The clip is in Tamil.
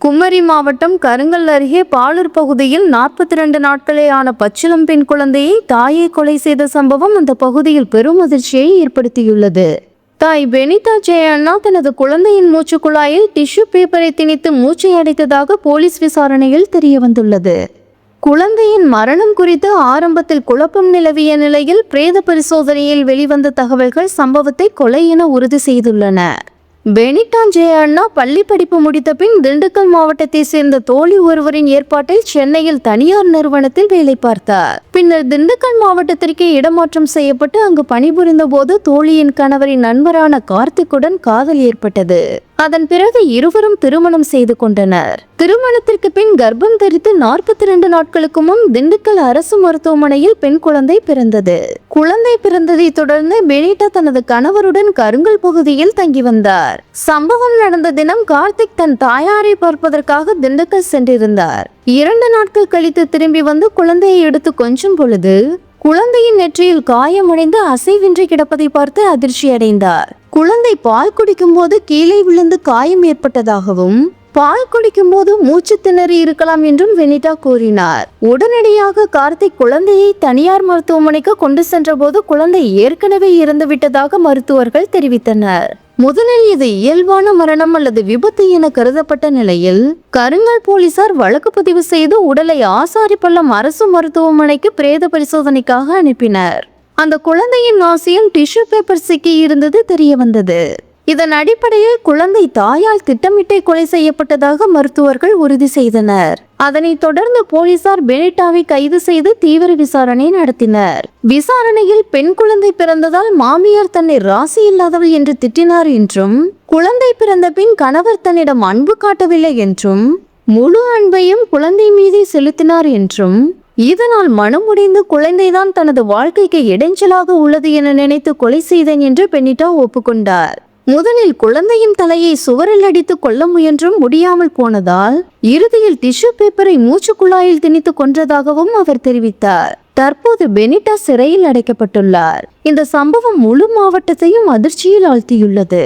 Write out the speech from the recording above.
குமரி மாவட்டம் கருங்கல் அருகே பாலூர் பகுதியில் 42 நாட்களே ஆன பச்சிளம் பெண் குழந்தையை தாயை கொலை செய்த சம்பவம் அந்த பகுதியில் பெரும் அதிர்ச்சியை ஏற்படுத்தியுள்ளது. தாய் பெனிதா ஜெயண்ணா தனது குழந்தையின் மூச்சு குழாயில் டிஷ்யூ பேப்பரை திணித்து மூச்சை அடைத்ததாக போலீஸ் விசாரணையில் தெரியவந்துள்ளது. குழந்தையின் மரணம் குறித்து ஆரம்பத்தில் குழப்பம் நிலவிய நிலையில் பிரேத பரிசோதனையில் வெளிவந்த தகவல்கள் சம்பவத்தை கொலை என உறுதி செய்துள்ளன. பெனிதா ஜெயண்ணா பள்ளி படிப்பு முடித்த பின் திண்டுக்கல் மாவட்டத்தை சேர்ந்த தோழி ஒருவரின் ஏற்பாட்டில் சென்னையில் தனியார் நிறுவனத்தில் வேலை பார்த்தார். பின்னர் திண்டுக்கல் மாவட்டத்திற்கு இடமாற்றம் செய்யப்பட்டு அங்கு பணிபுரிந்த போது தோழியின் கணவரின் நண்பரான கார்த்திக்குடன் காதல் ஏற்பட்டது. அதன் பிறகு இருவரும் திருமணம் செய்து கொண்டனர். திருமணத்திற்கு பின் கர்ப்பம் தரித்து 42 நாட்களுக்கு முன் திண்டுக்கல் அரசு மருத்துவமனையில் பெண் குழந்தை பிறந்தது. குழந்தை பிறந்ததை தொடர்ந்து பெனிதா தனது கணவருடன் கருங்கல் பகுதியில் தங்கி வந்தார். சம்பவம் நடந்த தினம் கார்த்திக் தன் தாயாரை பார்ப்பதற்காக திண்டுக்கல் சென்றிருந்தார். 2 நாட்கள் கழித்து திரும்பி வந்து குழந்தையை எடுத்து கொஞ்சம் பொழுது குழந்தையின் நெற்றியில் காயமடைந்து அசைவின்றி கிடப்பதை பார்த்து அதிர்ச்சி அடைந்தார். குழந்தை பால் குடிக்கும் போது கீழே விழுந்து காயம் ஏற்பட்டதாகவும் பால் குடிக்கும் போது மூச்சு திணறி இருக்கலாம் என்றும் பெனிதா கூறினார். உடனடியாக கார்த்திக் குழந்தையை தனியார் மருத்துவமனைக்கு கொண்டு சென்ற போது குழந்தை ஏற்கனவே இறந்துவிட்டதாக மருத்துவர்கள் தெரிவித்தனர். முதலில் இது இயல்பான மரணம் அல்லது விபத்து என கருதப்பட்ட நிலையில் கருங்கல் போலீசார் வழக்கு பதிவு செய்து உடலை ஆசாரிப்பள்ளம் அரசு மருத்துவமனைக்கு பிரேத பரிசோதனைக்காக அனுப்பினர். அந்த குழந்தையின் நாசியில் டிஷ்யூ பேப்பர் சிக்கி இருந்தது தெரிய வந்தது. இதன் அடிப்படையில் குழந்தை தாயால் திட்டமிட்டே கொலை செய்யப்பட்டதாக மருத்துவர்கள் உறுதி செய்தனர். அதனைத் தொடர்ந்து போலீசார் பெனிதாவை கைது செய்து தீவிர விசாரணை நடத்தினர். விசாரணையில் பெண் குழந்தை பிறந்ததால் மாமியார் தன்னை ராசி இல்லாதவள் என்று திட்டினார் என்றும், குழந்தை பிறந்த பின் கணவர் தன்னிடம் அன்பு காட்டவில்லை என்றும், முழு அன்பையும் குழந்தை மீதே செலுத்தினார் என்றும், இதனால் மனமுடைந்து குழந்தைதான் தனது வாழ்க்கைக்கு இடைஞ்சலாக உள்ளது என நினைத்து கொலை செய்தேன் என்று பெனிதா ஒப்புக்கொண்டார். முதலில் குழந்தையின் தலையை சுவரில் அடித்து கொல்ல முயன்றும் முடியாமல் போனதால் இறுதியில் டிஷ்யூ பேப்பரை மூச்சு குழாயில் திணித்து கொன்றதாகவும் அவர் தெரிவித்தார். தற்போது பெனிதா சிறையில் அடைக்கப்பட்டுள்ளார். இந்த சம்பவம் முழு மாவட்டத்தையும் அதிர்ச்சியில் ஆழ்த்தியுள்ளது.